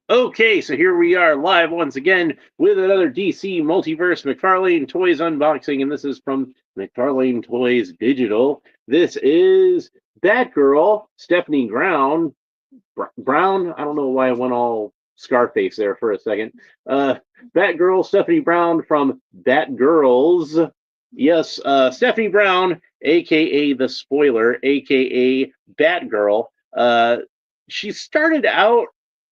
Okay, so here we are live once again with another DC Multiverse Mcfarlane Toys unboxing, and this is from Mcfarlane Toys Digital. This is Batgirl, Stephanie Brown. Brown? I don't know why I went all Scarface there for a second. Uh, Batgirl, Stephanie Brown from Batgirls. Yes, Stephanie Brown, aka the Spoiler, aka Batgirl. She started out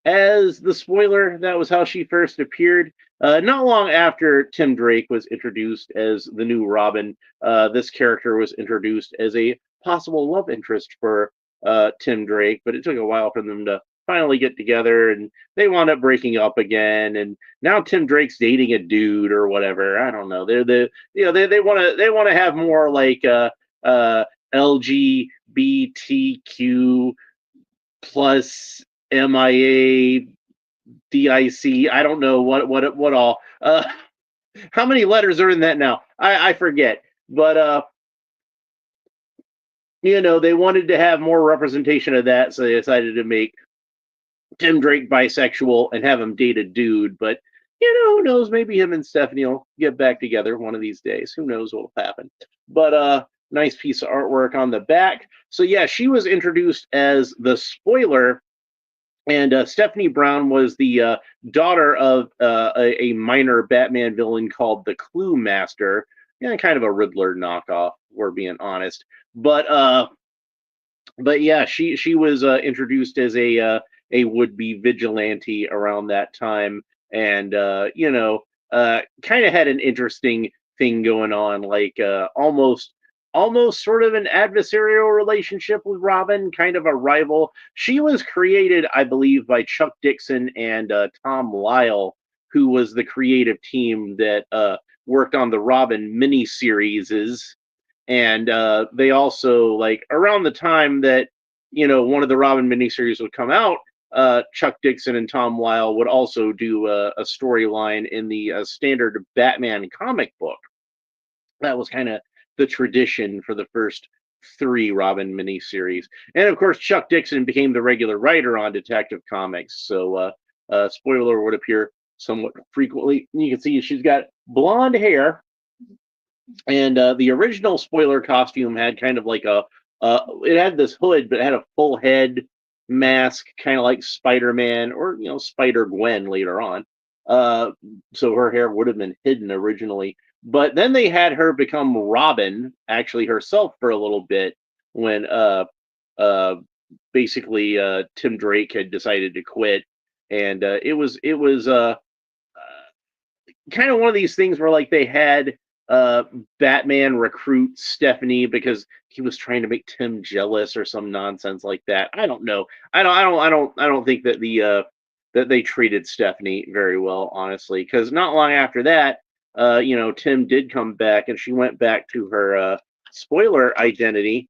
as the Spoiler. That was how she first appeared. Not long after Tim Drake was introduced as the new Robin, this character was introduced as a possible love interest for Tim Drake, but it took a while for them to finally get together, and they wound up breaking up again. And now Tim Drake's dating a dude or whatever. I don't know. They want to have more like LGBTQ plus MIA DIC. I don't know what all. How many letters are in that now? I forget. But they wanted to have more representation of that, so they decided to make Tim Drake bisexual and have him date a dude. But who knows? Maybe him and Stephanie will get back together one of these days. Who knows what'll happen? But nice piece of artwork on the back. So yeah, she was introduced as the Spoiler, and Stephanie Brown was the daughter of a minor Batman villain called the Clue Master. Yeah, kind of a Riddler knockoff, we're being honest. But yeah, she was introduced as a would be vigilante around that time, and kind of had an interesting thing going on, like almost sort of an adversarial relationship with Robin, kind of a rival. She was created, I believe, by Chuck Dixon and Tom Lyle, who was the creative team that worked on the Robin miniseries. And they also, like, around the time that one of the Robin miniseries would come out, Chuck Dixon and Tom Lyle would also do a storyline in the standard Batman comic book. That was kind of the tradition for the first three Robin miniseries. And of course, Chuck Dixon became the regular writer on Detective Comics, so Spoiler would appear somewhat frequently. You can see she's got blonde hair, and the original Spoiler costume had kind of like it had this hood, but it had a full head mask, kind of like Spider-Man or Spider-Gwen later on. So her hair would have been hidden originally, but then they had her become Robin, actually herself, for a little bit when uh, basically Tim Drake had decided to quit, and it was kind of one of these things where, like, they had uh Batman recruit Stephanie because he was trying to make Tim jealous or some nonsense like that. I don't know. I don't think that that they treated Stephanie very well, honestly, because not long after that, Tim did come back and she went back to her Spoiler identity.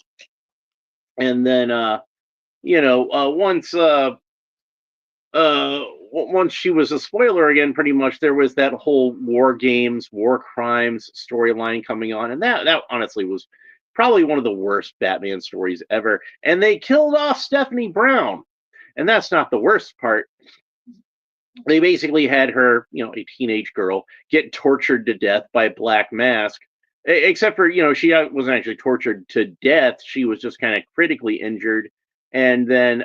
And then once she was a Spoiler again, pretty much there was that whole war games, war crimes storyline coming on, and that honestly was probably one of the worst Batman stories ever. And they killed off Stephanie Brown, and that's not the worst part. They basically had her, a teenage girl, get tortured to death by Black Mask. Except for, she wasn't actually tortured to death. She was just kind of critically injured. And then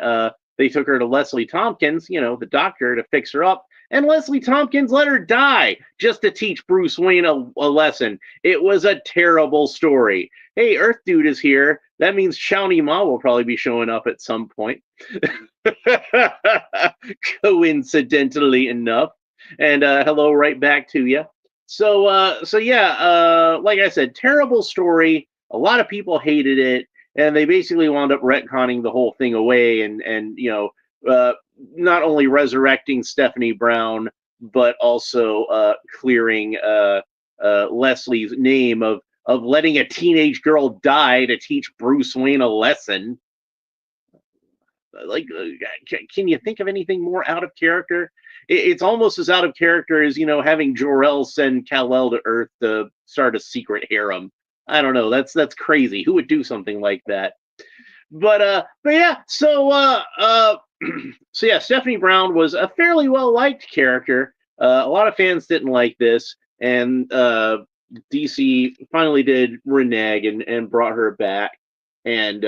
they took her to Leslie Tompkins, the doctor, to fix her up. And Leslie Tompkins let her die just to teach Bruce Wayne a lesson. It was a terrible story. Hey, Earth Dude is here. That means Shawnee Ma will probably be showing up at some point. Coincidentally enough. And hello right back to you. So yeah, like I said, terrible story. A lot of people hated it, and they basically wound up retconning the whole thing away, and not only resurrecting Stephanie Brown, but also clearing Leslie's name of letting a teenage girl die to teach Bruce Wayne a lesson. Like, can you think of anything more out of character? It's almost as out of character as having Jor-El send Kal-El to Earth to start a secret harem. I don't know. That's crazy. Who would do something like that? But yeah. So So yeah, Stephanie Brown was a fairly well liked character. A lot of fans didn't like this, and DC finally did renege and brought her back, and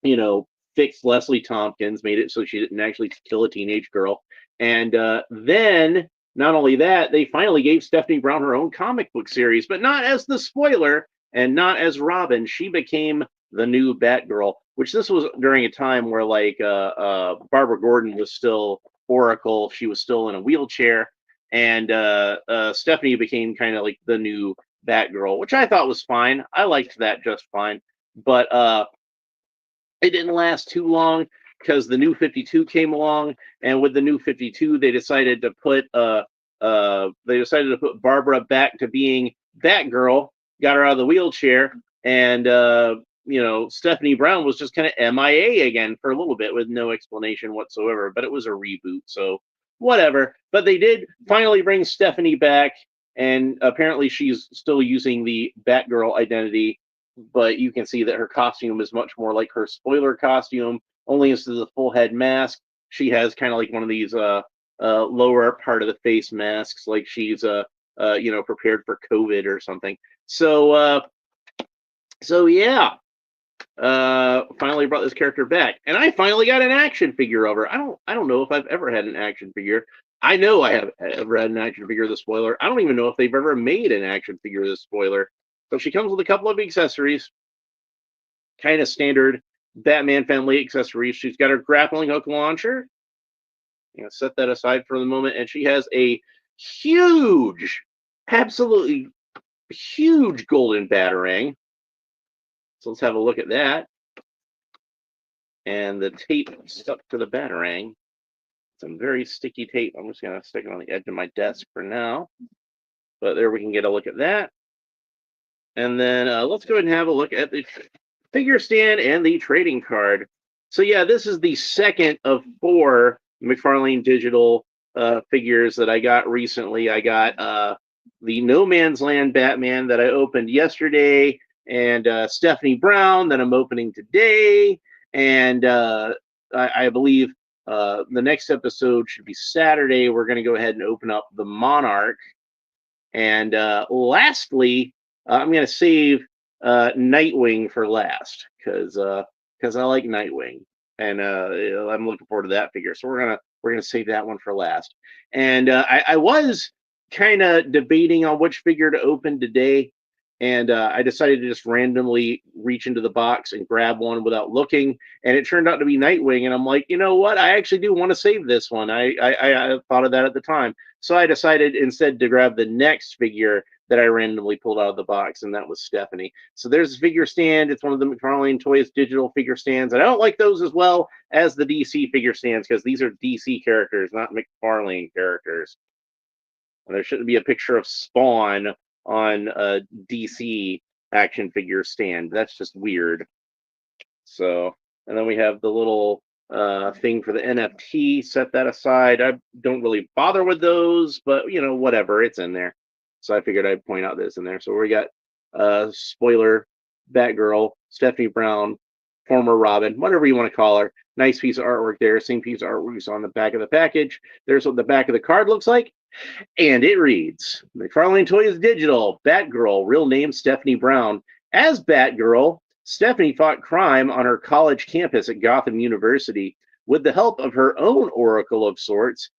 you know, fixed Leslie Tompkins, made it so she didn't actually kill a teenage girl. And then, not only that, they finally gave Stephanie Brown her own comic book series, but not as the spoiler and not as Robin. She became the new Batgirl, which this was during a time where, like, Barbara Gordon was still Oracle. She was still in a wheelchair. And Stephanie became kind of like the new Batgirl, which I thought was fine. I liked that just fine. But it didn't last too long because the new 52 came along, and with the new 52 they decided to put Barbara back to being Batgirl, got her out of the wheelchair, and Stephanie Brown was just kind of MIA again for a little bit with no explanation whatsoever, but it was a reboot, so whatever. But they did finally bring Stephanie back, and apparently she's still using the Batgirl identity, but you can see that her costume is much more like her spoiler costume. Only instead of the full head mask, she has kind of like one of these lower part of the face masks, like she's prepared for COVID or something. So yeah, finally brought this character back, and I finally got an action figure of her. I don't know if I've ever had an action figure. I know I have ever had an action figure of the spoiler. I don't even know if they've ever made an action figure of the spoiler. So she comes with a couple of accessories, kind of standard Batman family accessories. She's got her grappling hook launcher. Set that aside for the moment, and she has a huge, absolutely huge golden batarang. So let's have a look at that. And the tape stuck to the batarang. Some very sticky tape. I'm just going to stick it on the edge of my desk for now. But there we can get a look at that. And then let's go ahead and have a look at the figure stand and the trading card. So yeah, this is the second of 4 Mcfarlane digital figures that I got recently. I got the No Man's Land Batman that I opened yesterday, and Stephanie Brown that I'm opening today, and I believe the next episode should be Saturday. We're going to go ahead and open up the Monarch. And lastly, I'm going to save Nightwing for last because I like Nightwing, and I'm looking forward to that figure. So we're gonna save that one for last. And I was kind of debating on which figure to open today, and I decided to just randomly reach into the box and grab one without looking, and it turned out to be Nightwing. And I'm like, you know what? I actually do want to save this one. I thought of that at the time. So I decided instead to grab the next figure that I randomly pulled out of the box, and that was Stephanie. So there's a figure stand. It's one of the Mcfarlane Toys digital figure stands. And I don't like those as well as the DC figure stands because these are DC characters, not McFarlane characters. And there shouldn't be a picture of Spawn on a DC action figure stand. That's just weird. So, and then we have the little thing for the NFT. Set that aside. I don't really bother with those, but whatever, it's in there. So I figured I'd point out this in there. So we got spoiler, Batgirl, Stephanie Brown, former Robin, whatever you want to call her. Nice piece of artwork there. Same piece of artwork you saw on the back of the package. There's what the back of the card looks like. And it reads, McFarlane Toys Digital, Batgirl, real name Stephanie Brown. As Batgirl, Stephanie fought crime on her college campus at Gotham University. With the help of her own oracle of sorts,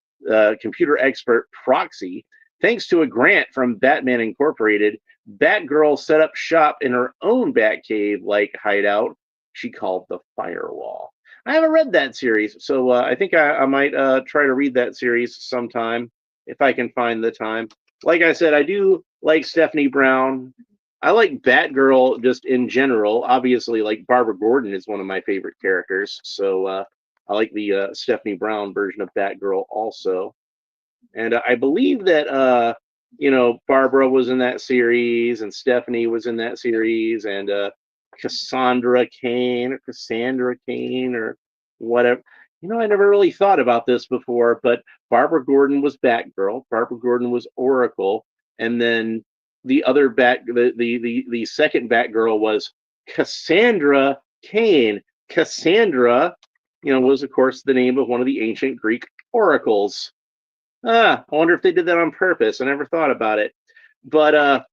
computer expert Proxy, thanks to a grant from Batman Incorporated, Batgirl set up shop in her own Batcave-like hideout she called the Firewall. I haven't read that series, so I think I might try to read that series sometime if I can find the time. Like I said, I do like Stephanie Brown. I like Batgirl just in general. Obviously, like Barbara Gordon is one of my favorite characters, so I like the Stephanie Brown version of Batgirl also. And I believe that Barbara was in that series, and Stephanie was in that series, and Cassandra Cain or whatever. I never really thought about this before, but Barbara Gordon was Batgirl, Barbara Gordon was Oracle, and then the other the second Batgirl was Cassandra Cain. Cassandra was of course the name of one of the ancient Greek oracles. I wonder if they did that on purpose. I never thought about it. But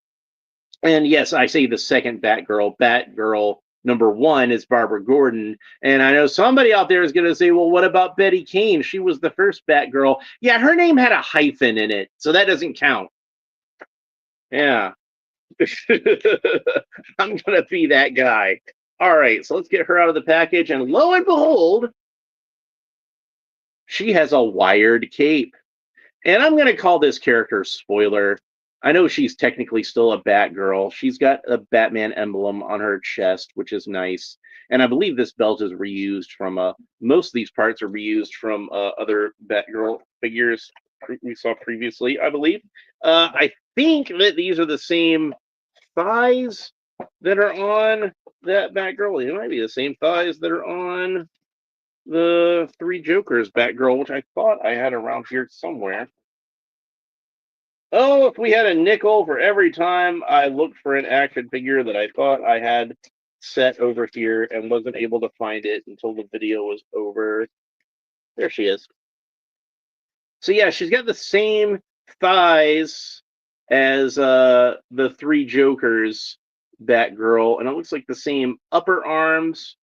and yes, I say the second Batgirl. Batgirl number one is Barbara Gordon. And I know somebody out there is going to say, well, what about Betty Kane? She was the first Batgirl. Yeah, her name had a hyphen in it, so that doesn't count. Yeah. I'm going to be that guy. All right, so let's get her out of the package. And lo and behold, she has a wired cape. And I'm going to call this character spoiler. I know she's technically still a Batgirl. She's got a Batman emblem on her chest, which is nice. And I believe this belt is reused from most of these parts are reused from other Batgirl figures we saw previously, I believe. I think that these are the same thighs that are on that Batgirl. It might be the same thighs that are on the Three Jokers Batgirl, which I thought I had around here somewhere. Oh, if we had a nickel for every time I looked for an action figure that I thought I had set over here and wasn't able to find it until the video was over. There she is. So yeah, she's got the same thighs as the Three Jokers Batgirl, and it looks like the same upper arms.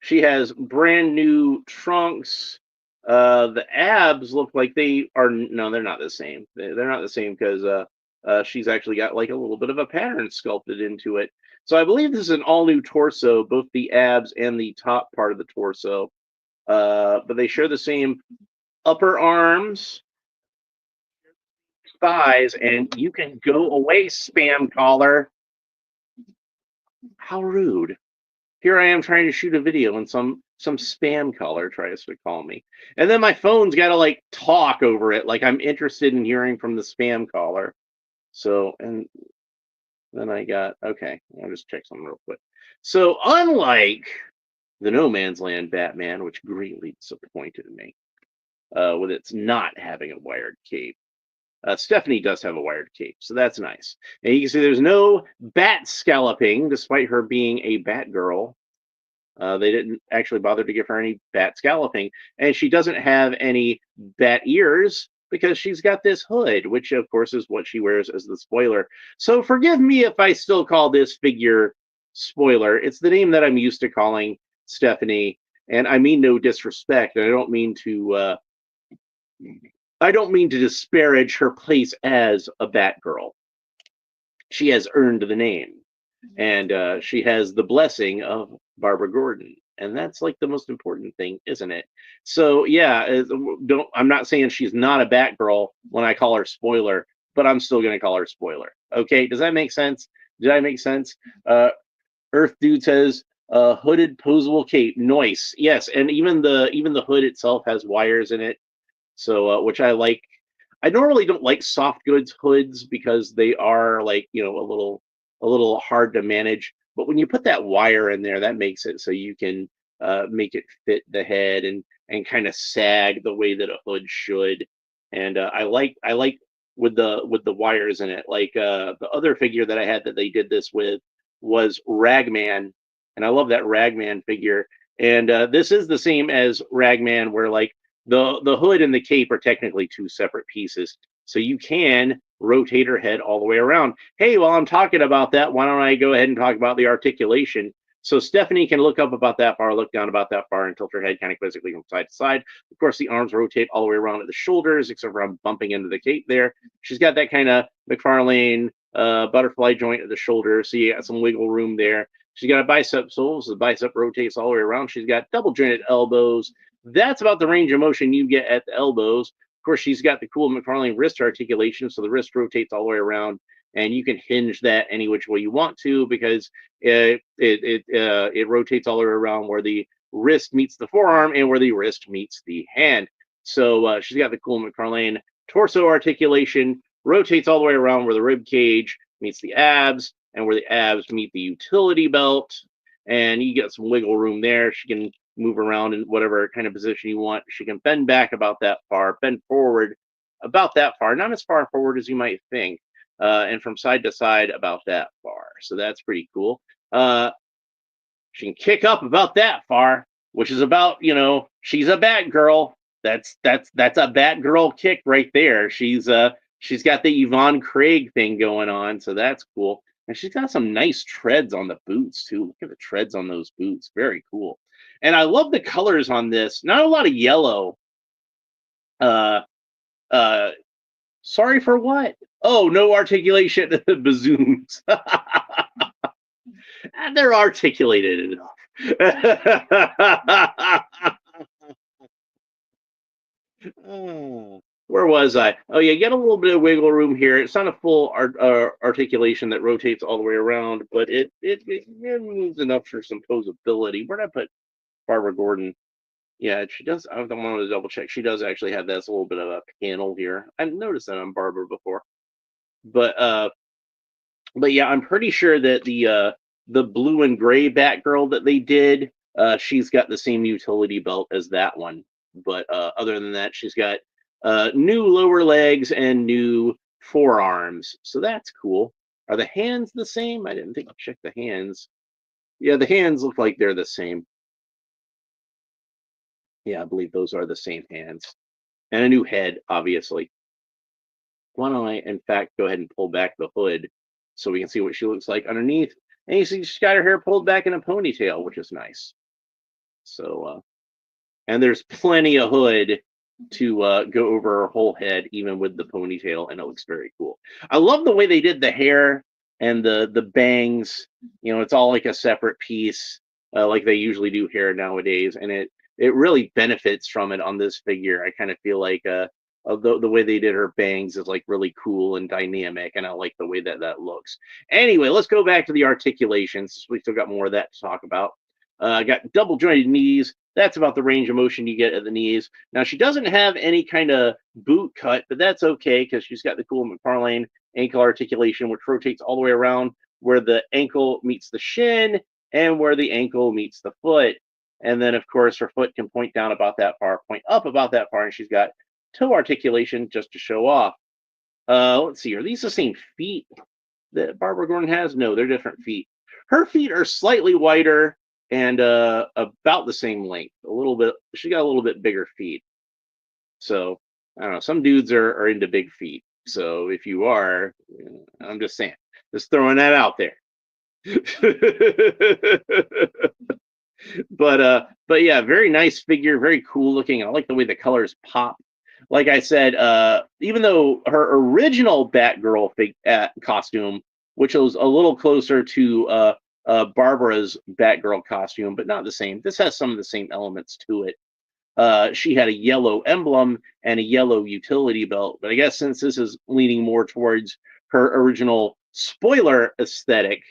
She has brand new trunks. The abs look like they are no, they're not the same. They're not the same because she's actually got like a little bit of a pattern sculpted into it. So I believe this is an all new torso, both the abs and the top part of the torso. But they share the same upper arms, thighs, and you can go away, spam caller. How rude. Here I am trying to shoot a video and some spam caller tries to call me. And then my phone's got to like talk over it like I'm interested in hearing from the spam caller. So, and then I got, okay, I'll just check something real quick. So, unlike the No Man's Land Batman, which greatly disappointed me with its not having a wired cape, Stephanie does have a wired cape, so that's nice. And you can see there's no bat scalloping, despite her being a Batgirl. They didn't actually bother to give her any bat scalloping, and she doesn't have any bat ears because she's got this hood, which of course is what she wears as the spoiler. So forgive me if I still call this figure spoiler. It's the name that I'm used to calling Stephanie, and I mean no disrespect. I don't mean to disparage her place as a Batgirl. She has earned the name, and she has the blessing of Barbara Gordon, and that's like the most important thing, isn't it? So yeah, don't. I'm not saying she's not a Batgirl when I call her spoiler, but I'm still going to call her spoiler. Okay, does that make sense? Did I make sense? Earth Dude says hooded posable cape, nice. Yes, and even the hood itself has wires in it, so which I like. I normally don't like soft goods hoods because they are like a little hard to manage. But when you put that wire in there, that makes it so you can make it fit the head and kind of sag the way that a hood should. And I like with the wires in it. Like the other figure that I had that they did this with was Ragman, and I love that Ragman figure. And this is the same as Ragman, where like the hood and the cape are technically two separate pieces, so you can rotate her head all the way around. Hey, while I'm talking about that, why don't I go ahead and talk about the articulation? So Stephanie can look up about that far, look down about that far, and tilt her head kind of quizzically from side to side. Of course, the arms rotate all the way around at the shoulders, except for I'm bumping into the cape there. She's got that kind of Mcfarlane butterfly joint at the shoulder, so you got some wiggle room there. She's got a bicep sole, so the bicep rotates all the way around. She's got double jointed elbows. That's about the range of motion you get at the elbows. Of course, she's got the cool Mcfarlane wrist articulation, so the wrist rotates all the way around, and you can hinge that any which way you want to because it rotates all the way around where the wrist meets the forearm and where the wrist meets the hand. So she's got the cool Mcfarlane torso articulation, rotates all the way around where the rib cage meets the abs and where the abs meet the utility belt, and you get some wiggle room there. She can move around in whatever kind of position you want. She can bend back about that far, bend forward about that far, not as far forward as you might think, and from side to side about that far. So that's pretty cool. She can kick up about that far. which is about, she's a Batgirl. That's a Batgirl kick right there. She's got the Yvonne Craig thing going on, so that's cool. And she's got some nice treads on the boots too. Look at the treads on those boots. Very cool. And I love the colors on this. Not a lot of yellow. Uh uh Sorry for what? Oh, no articulation. Bazooms. They're articulated enough. Where was I? Oh, yeah, get a little bit of wiggle room here. It's not a full articulation that rotates all the way around, but it moves enough for some posability. Where'd I put Barbara Gordon? Yeah, she does. I don't want to double check. She does actually have this little bit of a panel here. I've noticed that on Barbara before, but yeah, I'm pretty sure that the blue and gray Batgirl that they did, she's got the same utility belt as that one. But other than that, she's got new lower legs and new forearms. So that's cool. Are the hands the same? I didn't think I checked the hands. Yeah, the hands look like they're the same. Yeah, I believe those are the same hands. And a new head, obviously. Why don't I, in fact, go ahead and pull back the hood so we can see what she looks like underneath. And you see she's got her hair pulled back in a ponytail, which is nice. So, and there's plenty of hood to go over her whole head, even with the ponytail, and it looks very cool. I love the way they did the hair and the bangs. It's all like a separate piece, like they usually do hair nowadays, and it really benefits from it on this figure. I kind of feel like the way they did her bangs is like really cool and dynamic, and I like the way that looks. Anyway, let's go back to the articulations. We still got more of that to talk about. Got double jointed knees. That's about the range of motion you get at the knees. Now, she doesn't have any kind of boot cut, but that's okay because she's got the cool Mcfarlane ankle articulation, which rotates all the way around where the ankle meets the shin and where the ankle meets the foot. And then, of course, her foot can point down about that far, point up about that far, and she's got toe articulation just to show off. Let's see, are these the same feet that Barbara Gordon has? No, they're different feet. Her feet are slightly wider and about the same length. A little bit. She got a little bit bigger feet. So I don't know. Some dudes are into big feet. So if you are, I'm just saying, just throwing that out there. But yeah, very nice figure, very cool looking. I like the way the colors pop. Like I said, even though her original Batgirl costume, which was a little closer to Barbara's Batgirl costume, but not the same. This has some of the same elements to it. She had a yellow emblem and a yellow utility belt, but I guess since this is leaning more towards her original spoiler aesthetic,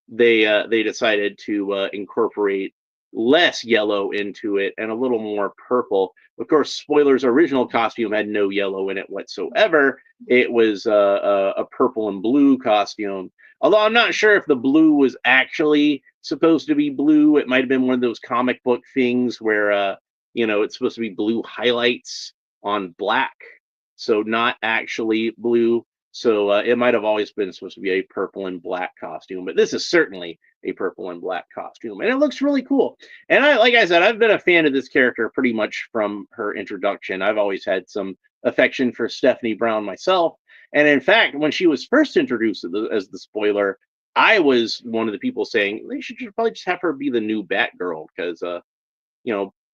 they decided to incorporate less yellow into it and a little more purple. Of course, Spoiler's original costume had no yellow in it whatsoever. It was a purple and blue costume. Although I'm not sure if the blue was actually supposed to be blue. It might have been one of those comic book things where, it's supposed to be blue highlights on black. So not actually blue. So it might have always been supposed to be a purple and black costume, but this is certainly a purple and black costume, and it looks really cool. And like I said, I've been a fan of this character pretty much from her introduction. I've always had some affection for Stephanie Brown myself, and in fact, when she was first introduced as the spoiler, I was one of the people saying they should probably just have her be the new Batgirl because,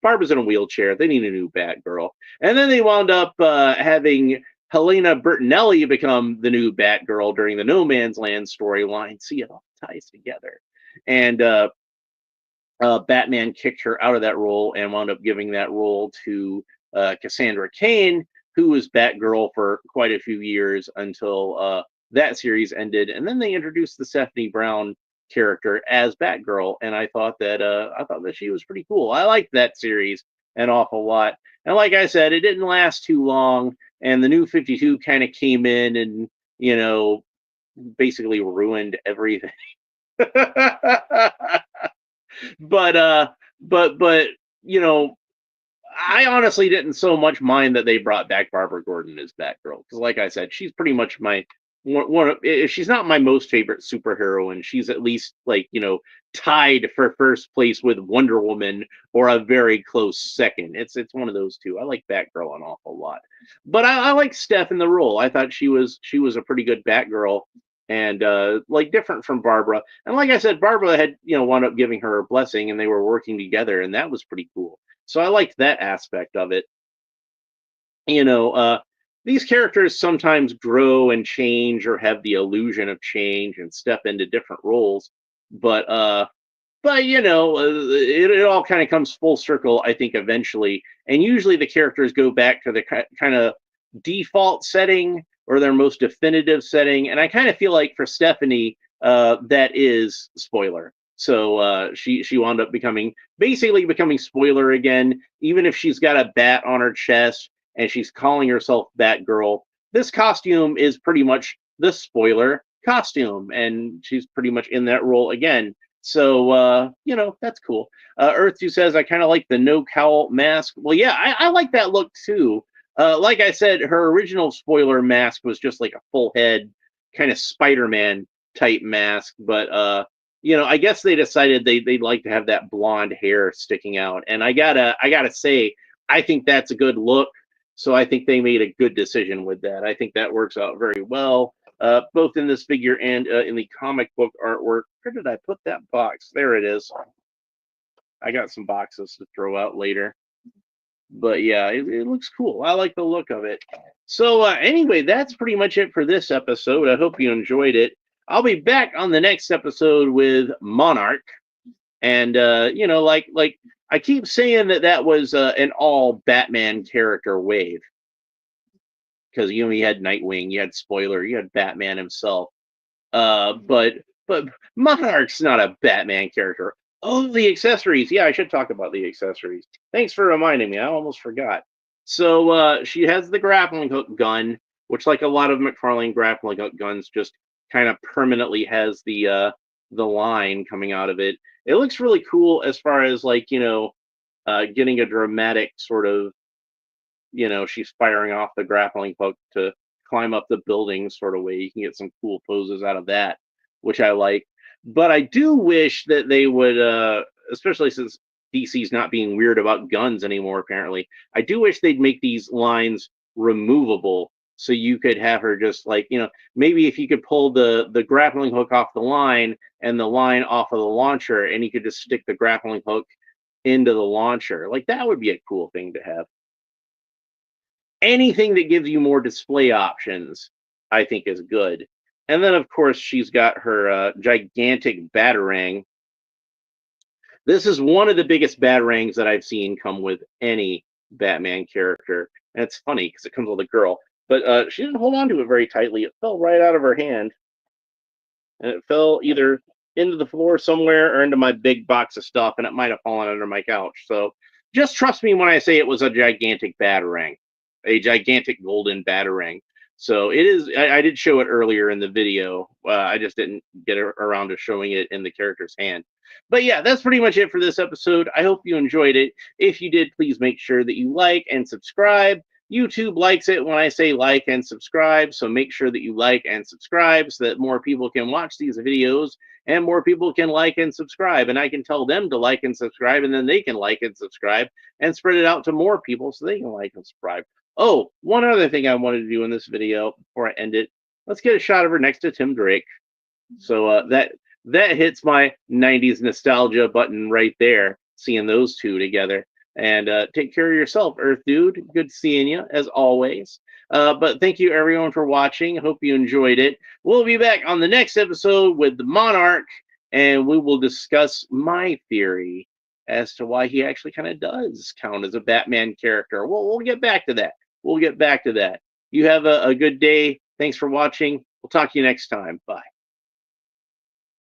Barbara's in a wheelchair. They need a new Batgirl, and then they wound up having Helena Bertinelli become the new Batgirl during the No Man's Land storyline. See, it all ties together. And Batman kicked her out of that role and wound up giving that role to Cassandra Cain, who was Batgirl for quite a few years until that series ended. And then they introduced the Stephanie Brown character as Batgirl, and I thought that she was pretty cool. I liked that series an awful lot. And like I said, it didn't last too long. And the new 52 kind of came in and, basically ruined everything. but I honestly didn't so much mind that they brought back Barbara Gordon as Batgirl because, like I said, she's pretty much my if she's not my most favorite superheroine, she's at least like tied for first place with Wonder Woman or a very close second. It's one of those two. I like Batgirl an awful lot, but I like Steph in the role. I thought she was a pretty good Batgirl, and like different from Barbara. And like I said, Barbara had wound up giving her a blessing, and they were working together, and that was pretty cool. So I liked that aspect of it. you know, uh, these characters sometimes grow and change or have the illusion of change and step into different roles. But it all kind of comes full circle, I think, eventually. And usually the characters go back to the kind of default setting or their most definitive setting. And I kind of feel like for Stephanie, that is spoiler. So she wound up basically becoming spoiler again, even if she's got a bat on her chest and she's calling herself Batgirl. This costume is pretty much the spoiler costume, and she's pretty much in that role again. So, that's cool. Earth 2 says, I kind of like the no cowl mask. Well, yeah, I like that look too. Like I said, her original spoiler mask was just like a full head, kind of Spider-Man type mask. But, I guess they decided they'd like to have that blonde hair sticking out. And I gotta say, I think that's a good look. So I think they made a good decision with that. I think that works out very well, both in this figure and in the comic book artwork. Where did I put that box? There it is. I got some boxes to throw out later. But yeah, it looks cool. I like the look of it. So anyway, that's pretty much it for this episode. I hope you enjoyed it. I'll be back on the next episode with Monarch. And like I keep saying that was an all Batman character wave, because you had Nightwing, you had Spoiler, you had Batman himself. But Monarch's not a Batman character. Oh, the accessories. Yeah, I should talk about the accessories. Thanks for reminding me. I almost forgot. So she has the grappling hook gun, which, like a lot of Mcfarlane grappling hook guns, just kind of permanently has the line coming out of it. It looks really cool as far as like getting a dramatic sort of she's firing off the grappling hook to climb up the building sort of way. You can get some cool poses out of that, which I like. But I do wish that they would, especially since DC's not being weird about guns anymore, apparently, I do wish they'd make these lines removable so you could have her just like, maybe if you could pull the grappling hook off the line and the line off of the launcher, and you could just stick the grappling hook into the launcher. Like, that would be a cool thing to have. Anything that gives you more display options, I think, is good. And then, of course, she's got her gigantic batarang. This is one of the biggest batarangs that I've seen come with any Batman character. And it's funny because it comes with a girl. But she didn't hold on to it very tightly. It fell right out of her hand. And it fell either into the floor somewhere or into my big box of stuff. And it might have fallen under my couch. So just trust me when I say it was a gigantic batarang. A gigantic golden batarang. So it is. I did show it earlier in the video. I just didn't get around to showing it in the character's hand. But yeah, that's pretty much it for this episode. I hope you enjoyed it. If you did, please make sure that you like and subscribe. YouTube likes it when I say like and subscribe, so make sure that you like and subscribe so that more people can watch these videos and more people can like and subscribe. And I can tell them to like and subscribe, and then they can like and subscribe and spread it out to more people so they can like and subscribe. Oh, one other thing I wanted to do in this video before I end it. Let's get a shot of her next to Tim Drake. So that hits my 90s nostalgia button right there, seeing those two together. And take care of yourself, Earth Dude. Good seeing you, as always. But thank you, everyone, for watching. Hope you enjoyed it. We'll be back on the next episode with the Monarch, and we will discuss my theory as to why he actually kind of does count as a Batman character. We'll get back to that. We'll get back to that. You have a good day. Thanks for watching. We'll talk to you next time. Bye.